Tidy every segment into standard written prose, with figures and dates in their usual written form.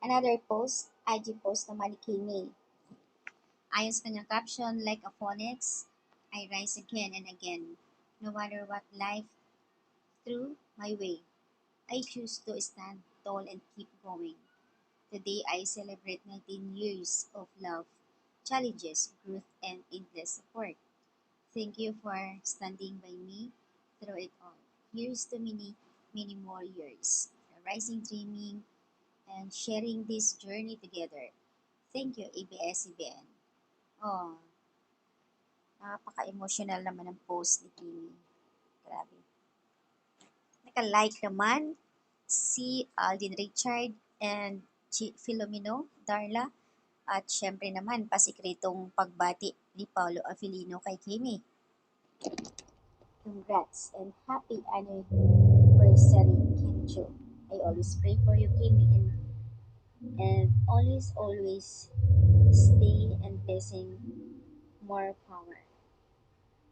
Another post, IG post naman ni Kimi. Ayon sa kanyang caption, like a phoenix, I rise again and again. No matter what life threw my way, I choose to stand tall and keep going. Today I celebrate 19 years of love, challenges, growth, and endless support. Thank you for standing by me through it all. Here's to many, many more years. Rising, dreaming, and sharing this journey together. Thank you, ABS-CBN. Oh, napaka-emotional naman ng post ni Kimi. Grabe. Naka-like naman si Aldin Richard and Filomeno Darla. At syempre naman, pasikretong pagbati ni Paolo Avellino kay Kimi. Congrats and happy anniversary, Kencho. I always pray for you, Kimi, and always stay and blessing more power.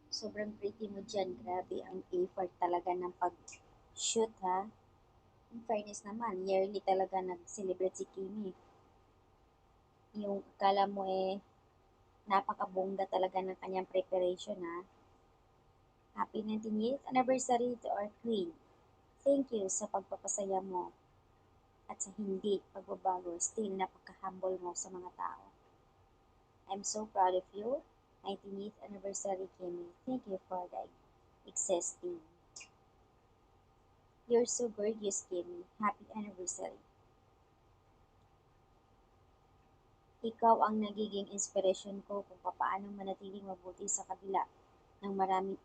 Sobrang pretty mo dyan. Grabe ang effort talaga ng pag-shoot, ha. In fairness naman, yearly talaga nag-celebrate si Kimi. Yung akala mo napakabongga talaga ng kanyang preparation, ha. Happy 19th anniversary to our queen. Thank you sa pagpapasaya mo at sa hindi pagbabago. Still, napaka-humble mo sa mga tao. I'm so proud of you. 19th anniversary, Kimi. Thank you for the existing. You're so gorgeous, Kimi. Happy anniversary. Ikaw ang nagiging inspirasyon ko kung paano manatiling mabuti sa kabila ng maraming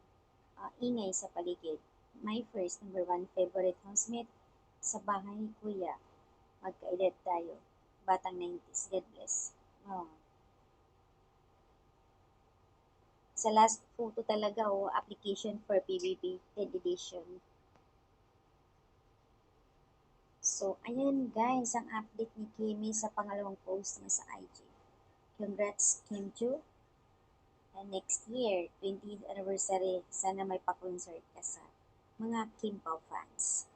ingay sa paligid. My first number one favorite housemate sa bahay ni Kuya. Magkaedad tayo. Batang 90s. God bless. Oh. Sa last photo talaga, application for PBB 10th edition. So, ayan guys, ang update ni Kimi sa pangalawang post niya sa IG. Congrats, Kim Chu. And next year, 20th anniversary, sana may pa-concert ka sa mga Kim Pao fans.